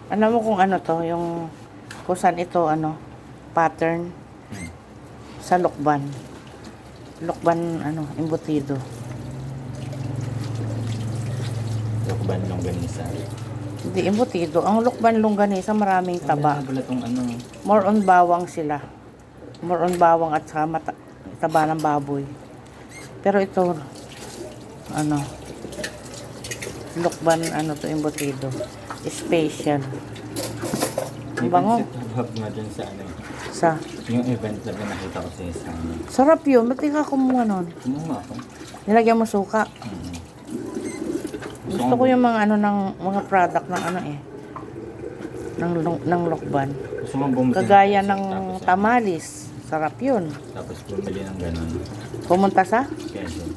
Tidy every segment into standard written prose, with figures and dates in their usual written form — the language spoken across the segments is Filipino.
Alam mo kung ano to, yung kung saan ito, ano, pattern sa lukban. Lukban, ano, embutido. Lukban longganisa. Hindi embutido. Ang lukban longganisa, maraming taba. Wala tong ano. More on bawang sila. More on bawang at saka taba ng baboy. Pero ito, ano, lukban, ano to, embutido. Special. Ang bango. Hub nga dyan sa ano. Sa, Yung event na nakita ko sa isang. sarap yun. Ba't di ka kumuha nun? Kumuha ako. Nilagyan mo suka. Gusto ko yung mga ano ng mga product ng ano eh. Ng lukban. Gusto mong bumili. Kagaya ng tamalis. Sarap yun. Tapos bumili ng ganun. Pumunta sa? Quezon.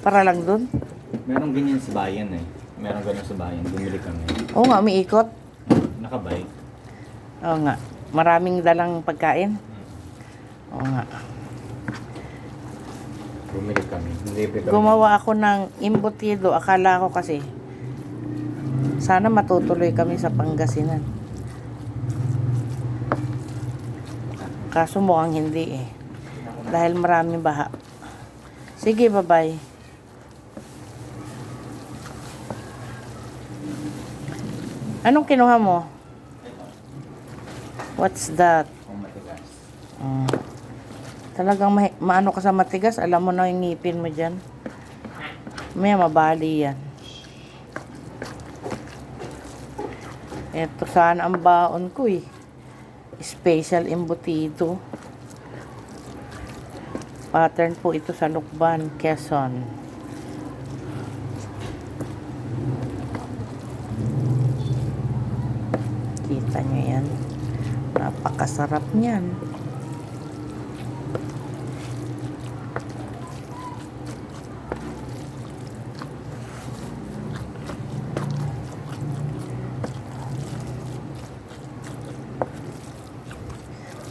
Para lang dun? Meron ganyan sa bayan eh. Meron ganun sa bayan. Bumili kami. Oo nga, umiikot. Nakabike. Oo nga. Maraming dalang pagkain. Oo nga. Bumili kami. Libre kami. Gumawa ako ng embutido. Akala ko kasi sana matutuloy kami sa Pangasinan. Kaso mukhang hindi eh. Dahil maraming baha. Sige, bye-bye. Anong kinuha mo? What's that? Kung matigas. Talagang maano ka sa matigas. Alam mo na yung ngipin mo dyan. May mabali yan. Ito sana ang baon ko eh. Special embutido. Pattern po ito sa Lukban, Quezon. Kita nyo yan. Napakasarap niyan.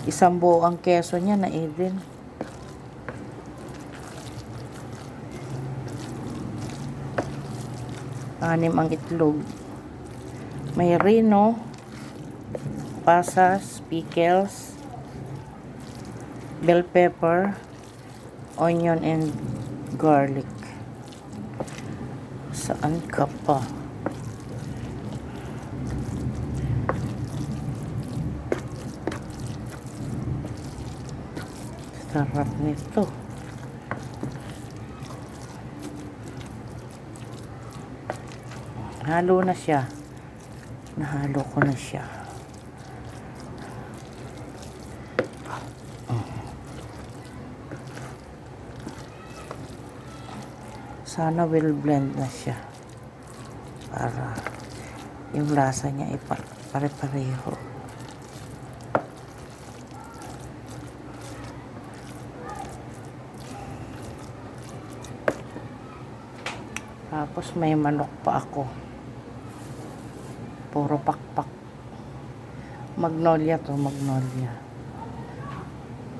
Isang buo ang keso niya na Eden. Anim ang itlog. May rino, pasas, pickles, bell pepper, onion and garlic. Saan ka pa? Sarap nito. Halo na siya. Nahalo ko na siya. Sana will blend na siya. Para yung lasa niya ay pare-pareho. Tapos may manok pa ako. Puro pakpak. Magnolia to, magnolia.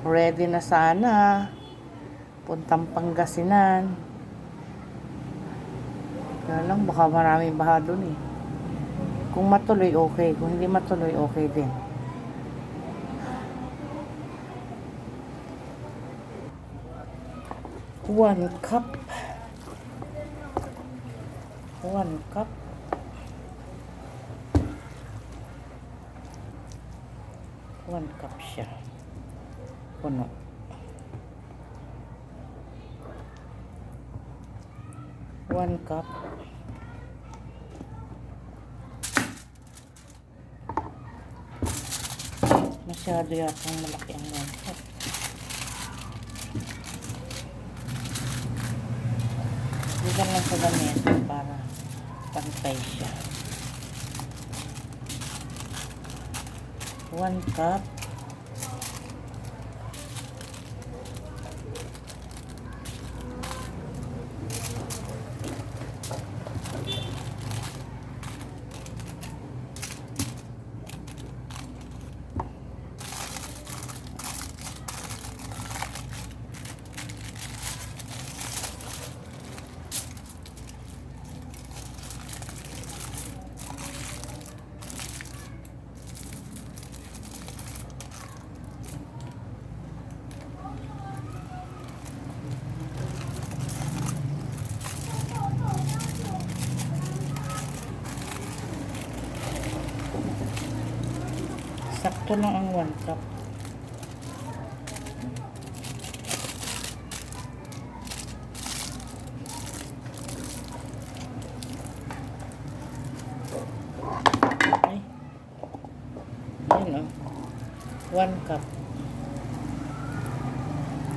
Ready na sana. Puntang Pangasinan. Kaya lang, baka maraming baha dun eh. Kung matuloy, okay. Kung hindi matuloy, okay din. One cup. 1 cup. One cup siya. Puno. One cup. Masyado yatang malaki ang 1 cup. Bigyan lang sa lamesa para pantay siya. 1 cup. sakto lang ang 1 cup. Ay. Yan o. 1 cup.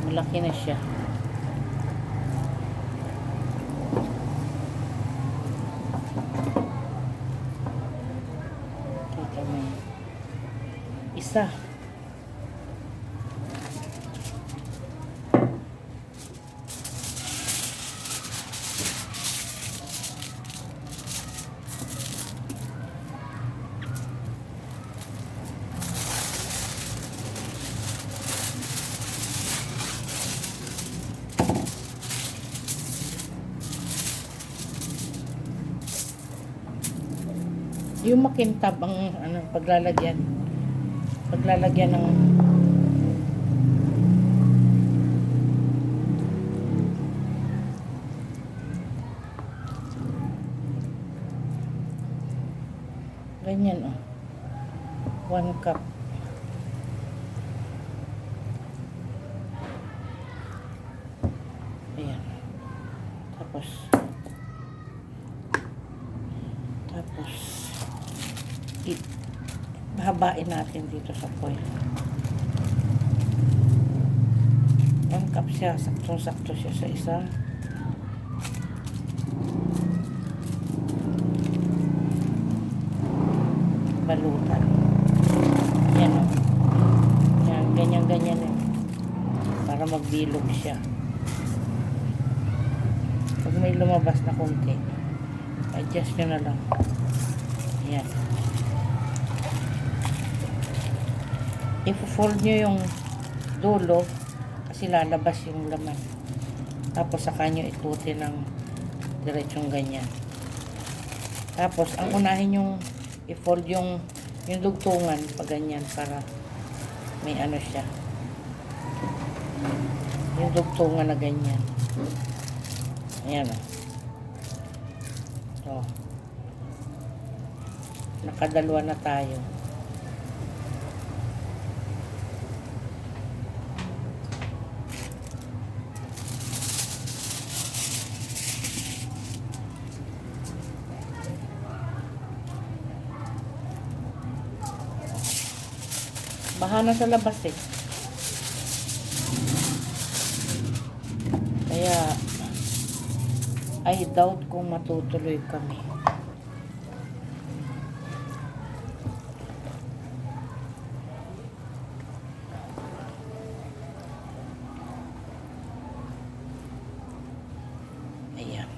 Malaki na siya. Kita mo yan. Isa. Yung makintab ang ano, paglalagyan ng ganyan 1 cup. Ayan. Tapos habain natin dito sa foil. 1 cup siya, saktong-sakto siya sa isa. Balutan. Yan o. Yan, ganyan-ganyan eh. Para magbilog siya. Pag may lumabas na konti, adjust nyo na lang. Yan. I-fold nyo yung dulo kasi lalabas yung laman. Tapos saka nyo ikutin ng diretsong ganyan. Tapos ang unahin yung i-fold yung dugtungan pag ganyan para may ano siya. Yung dugtungan na ganyan. Ayan o. So, nakadalawa na tayo. Baha na sa labas eh. Kaya I doubt kung matutuloy kami. Ayan.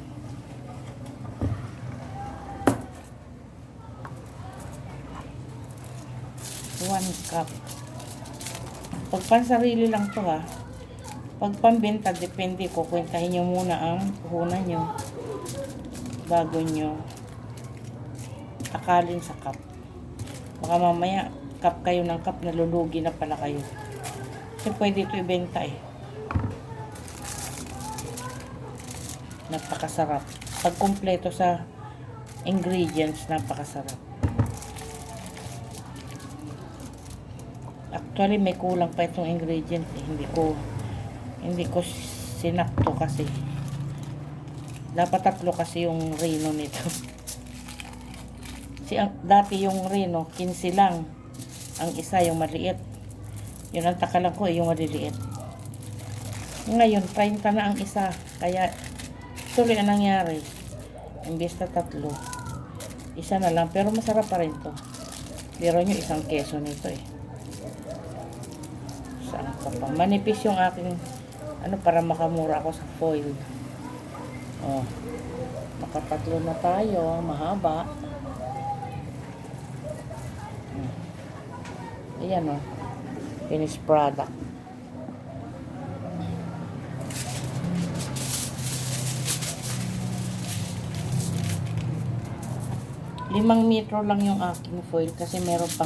One cup. Pag pansarili lang to ha. Pag pambenta, depende. Kukwentahin nyo muna ang puhunan nyo bago nyo akalin sa cup. Baka mamaya cup kayo ng cup, nalulugi na pala kayo. Kasi pwede ito ibenta eh. Napakasarap. Pag kumpleto sa ingredients, napakasarap. Actually, may kulang pa itong ingredient eh. Hindi ko sinakto kasi. Dapat 3 kasi yung reno nito. Dati yung reno, 15 lang. Ang isa, yung maliit. Yun ang takalan ko yung maliliit. Ngayon, 30 na ang isa. Kaya, tuloy ang nangyari. Imbes na 3. Isa na lang. Pero masarap pa rin to. Biro nyo, isang keso nito eh. Saan ka pa? Manipis yung aking para makamura ako sa foil. Oh. Nakatatlo na tayo. Mahaba. Ayan oh. Finished product. Limang metro lang yung aking foil kasi meron pa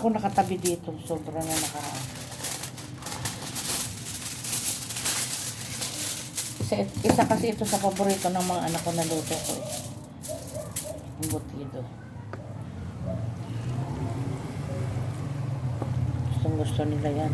ako nakatabi dito. Sobra na nakaraan. Isa kasi ito sa paborito ng mga anak ko na luto ko. Embutido. Gustong gusto nila yan.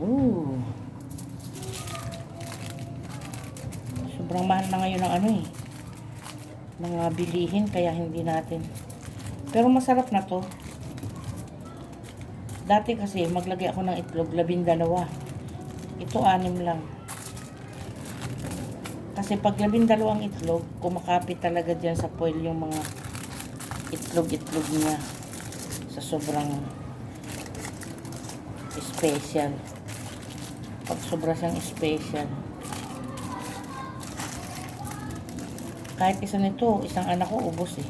Ooh. Sobrang mahal na ngayon ng ano eh. Mga bilihin kaya hindi natin. Pero masarap na to. Dati kasi maglagay ako ng itlog 12. Ito 6 lang. Kasi pag 12 ang itlog, kumakapit talaga dyan sa foil yung mga itlog-itlog niya. Sa sobrang special. Pag sobra siyang special. Kahit isa nito, isang anak ko ubos eh.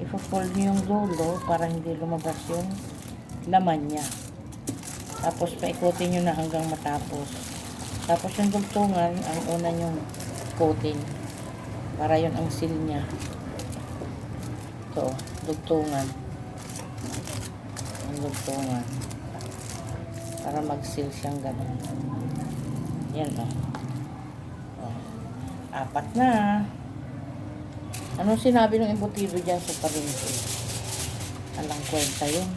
I-fold nyo yung dulo para hindi lumabas yung laman niya. Tapos paikutin nyo na hanggang matapos. Tapos yung dugtungan, ang una nyong coating. Para yun ang seal niya. Ito, dugtungan. Ang dugtungan. Para mag-seal siyang ganun. Yan o. Oh. 4 na. Anong sinabi ng embutido dyan sa palengke? Alang kwenta yun.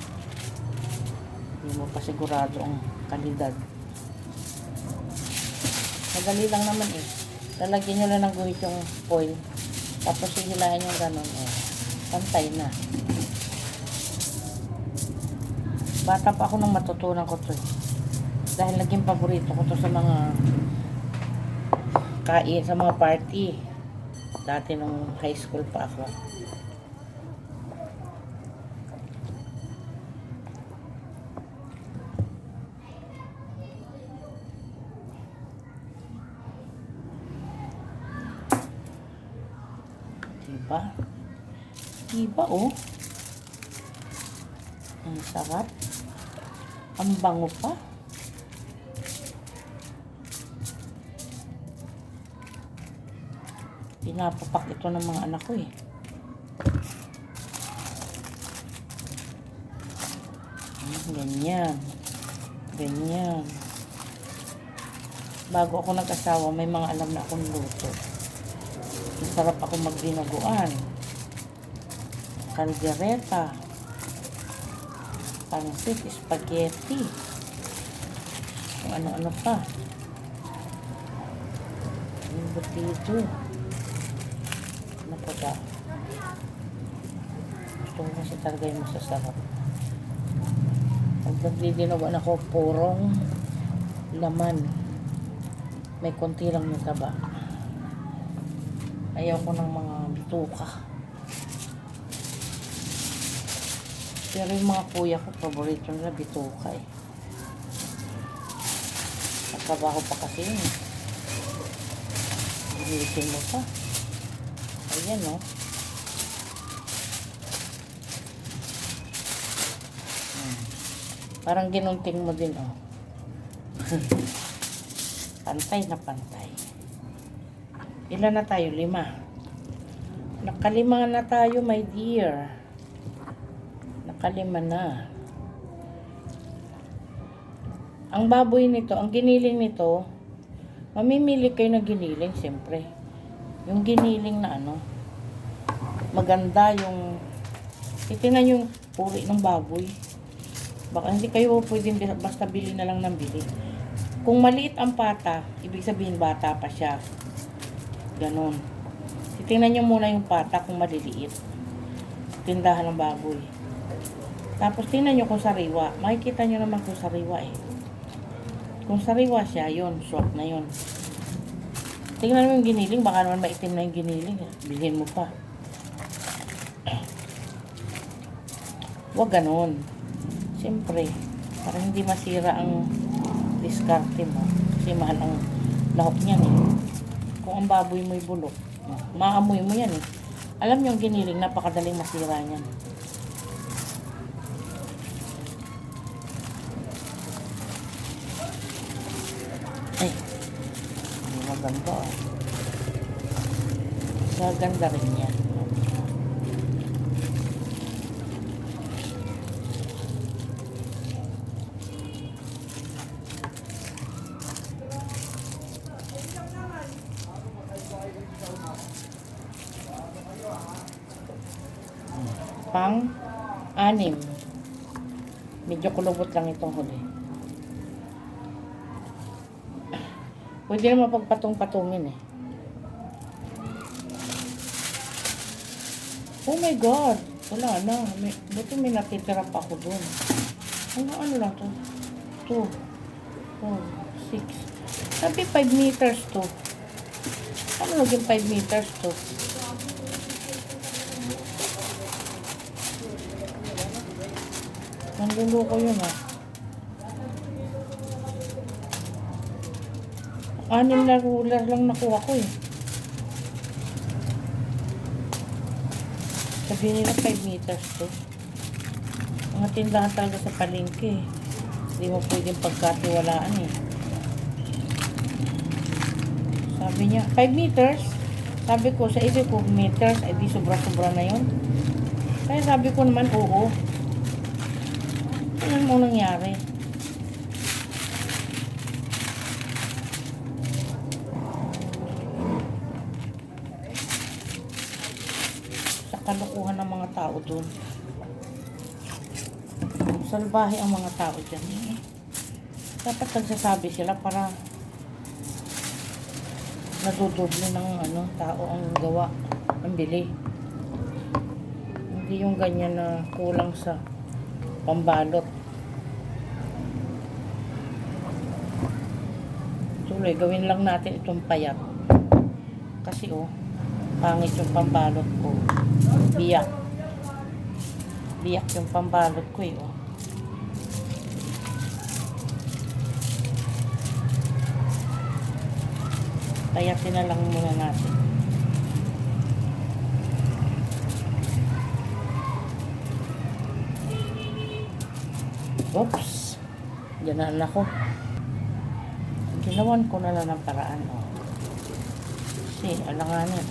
Hindi mo pa sigurado ang kalidad. Madali lang naman eh. Lalagyan nyo lang ng guhit yung foil. Tapos hihilahin yung ganun. Oh. Pantay na. Bata pa ako nang matutunan ko to eh. Dahil naging paborito ko to sa mga kain, sa mga party. Dati nung high school pa ako. Diba? Diba oh? Ang sarap. Ang bango pa. Pinapapak ito ng mga anak ko eh. Ganyan. Ganyan. Bago ako nag-asawa, may mga alam na akong luto. Masarap ako magdinaguan. Caldereta. Pansit, spaghetti. Kung ano-ano pa. Yung butido. Ano pa ba? Gusto ko kasi talaga yung masasarap. Pag nagdidinawan ako, purong laman. May konti lang yung taba. Ayaw ko ng mga bituka. Pero yung mga kuya ko, paborito nila bituka eh. Nagtrabaho pa kasi yun eh. Hilitin mo pa. Ayan o. Parang ginunting mo din o. Pantay na pantay. Ilan na tayo? 5. Nakalima na tayo, my dear. Nakalima na. Ang baboy nito, ang giniling nito, mamimili kayo ng giniling, siyempre. Yung giniling na ano, maganda yung, itinan yung puri ng baboy. Baka hindi kayo pwedeng basta bili na lang ng bili. Kung maliit ang pata, ibig sabihin bata pa siya. Ganon. Titingnan nyo muna yung pata kung maliliit. Tindahan ng baboy. Tapos tingnan nyo kung sariwa. Makikita nyo naman kung sariwa eh. Kung sariwa siya, yun. Swak na yun. Tingnan mo yung giniling. Baka naman maitim na yung giniling. Bilhin mo pa. Huwag ganon. Siyempre, para hindi masira ang diskarte mo. Kasi mahal ang lahok niyan eh. Kung ang baboy mo'y bulok, maamoy mo yan eh. Alam nyo yung giniling, napakadaling masira niyan. Ay, hindi maganda oh. Maganda rin yan. Pang-anim. Medyo kulubot lang itong huli. Pwede naman pagpatong-patungin eh. Oh my God! Wala na. Buti may natitira pa ako dun. Ano lang to? 2, 4, 6. Sabi 5 meters to. Ano naging 5 meters to? Nanluloko yun ah. 6 na ruler lang nakuha ko eh. Sabihin nila 5 meters to. Mga tindahan talaga sa palengke eh. Hindi mo pwedeng pagkatiwalaan eh. Sabi niya, 5 meters? Sabi ko, sa isip ko, meters, ay di sobra-sobra na yun. Kaya sabi ko naman, oo. Ano mo nangyari? Sa kalukuhan ng mga tao dun. Salbahe ang mga tao dyan eh. Dapat nagsasabi sila para nadudoble ng tao ang gawa ng bili. Hindi yung ganyan na kulang sa pambalot. Tuloy, gawin lang natin itong payat. Kasi pangit yung pambalot ko. Biyak. Biyak yung pambalot ko eh. Payatin na lang muna natin. Oops. Ganaan ako. Ginawan ko na lang ng paraan. Kasi alanganan.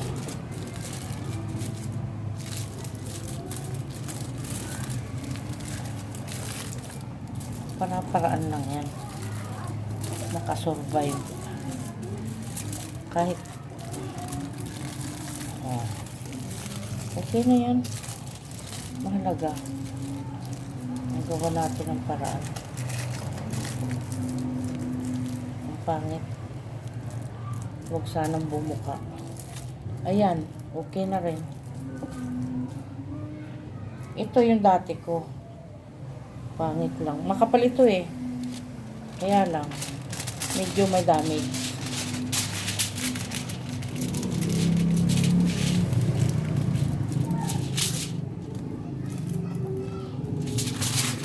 Paraan lang yan. Nakasurvive. Kahit okay na yan. Mahalaga. Nagawa natin ang paraan. Ang pangit. Huwag sanang bumuka. Ayan. Okay na rin. Ito yung dati ko. Pangit lang. Makapal ito eh. Kaya lang. Medyo may damage.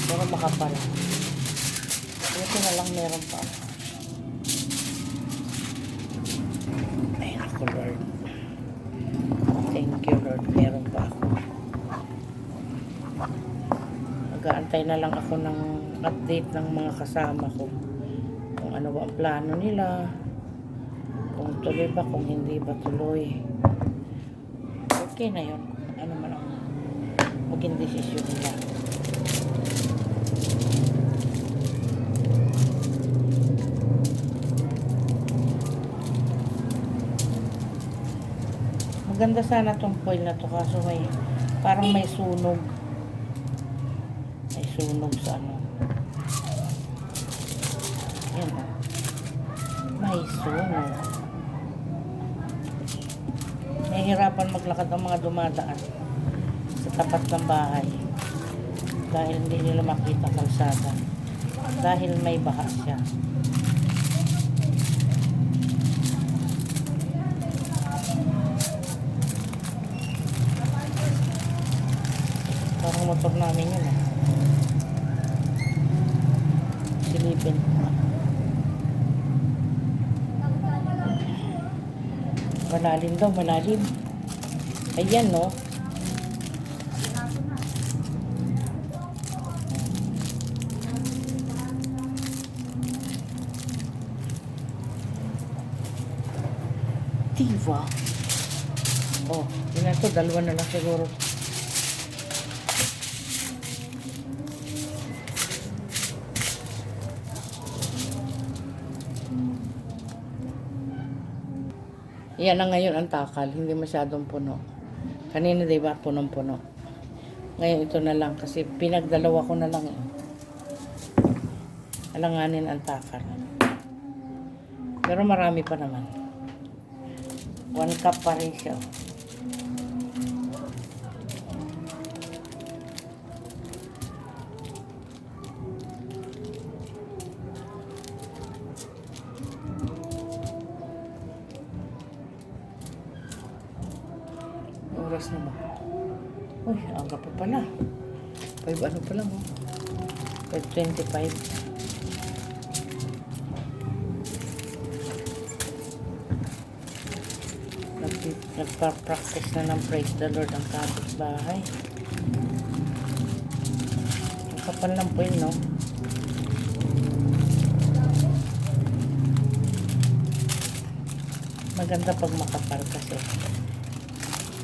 Pero makapal. Ito na lang meron pa. Ay, ako Lord. Thank you Lord. Meron pa ako. Mag-aantay na lang ako ng update ng mga kasama ko. Kung ano ba ang plano nila. Kung tuloy ba, kung hindi ba tuloy. Okay na yun. Ano man ang maging desisyon nila. Maganda sana tong foil na to kaso parang may sunog. May sunog sa Yan May sunog. Nahihirapan maglakad ang mga dumadaan sa tapat ng bahay. Dahil hindi nila makita kalsada. Dahil may baha siya. Parang motor namin yun silipin. Malalim daw, malalim. Ayan no. Diba? Yun na to, dalawa na lang siguro. Yan na ngayon ang takal, hindi masyadong puno. Kanina 'di ba punong-puno. Ngayon ito na lang kasi pinagdalawa ko na lang eh. Alanganin ang takal. Pero marami pa naman. 1 cup pa rin siya. Oras na ba? Uy, aga pa pala. 5 ano pa lang oh. 5:25. Nagpa-practice na ng praise the Lord ang kapitbahay. Ang kapal ng puwin, no? Maganda pag makapal kasi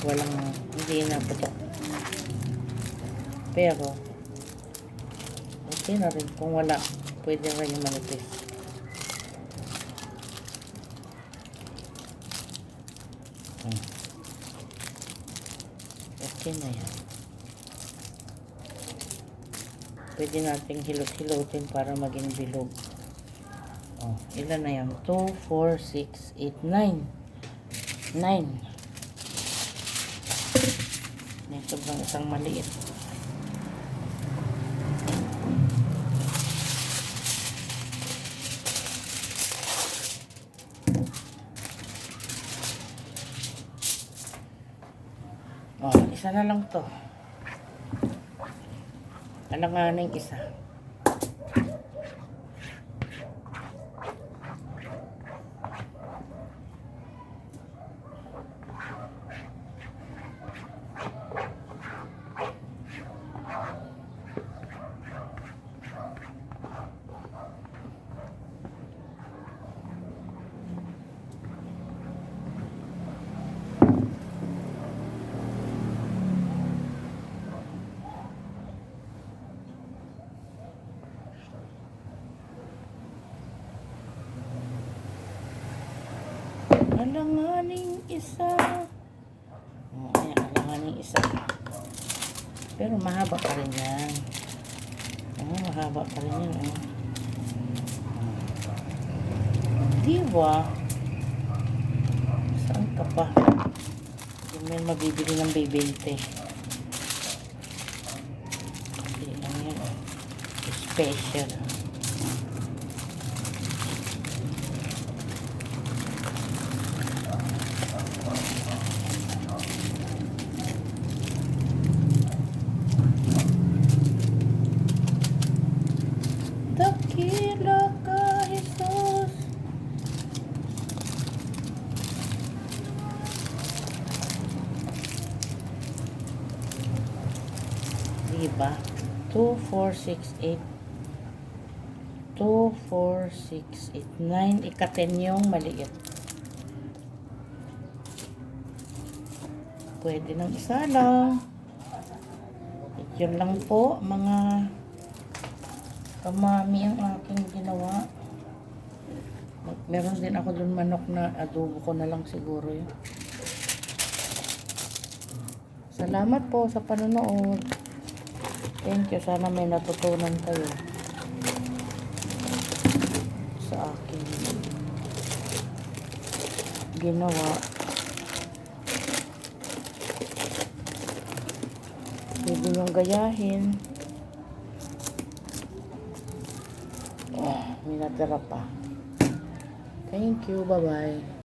walang, hindi na putok. Pero okay na rin kung wala, pwede rin yung manipis. Okay na yan. Pwede nating hilot-hilotin para maging bilog. Oh, ilan na yan? 2, 4, 6, 8, 9. 9. May sobrang isang maliit. Oh, isa na lang to. Alanganing isa. Alanganing isa. Oh, ayan, alanganing isa. Pero mahaba pa rin yan. Oh, mahaba pa rin yan. Oh. Diba? Saan ka pa? Hindi mo yan mabibili ng B20. Kasi ano yan, oh. Special. Dakila ka, Jesus. Diba? 2, 4, 6, 8. 2, 4, 6, 8, 9. Ika-10 yung maliit. Pwede ng isa lang. Yun lang po, mga kamami ang aking ginawa. Meron din ako dun manok na adobo ko na lang siguro yun. Salamat po sa panonood. Thank you. Sana may natutunan kayo sa aking ginawa. Pwede niyong gayahin. Oh, may natira pa. Thank you. Bye-bye.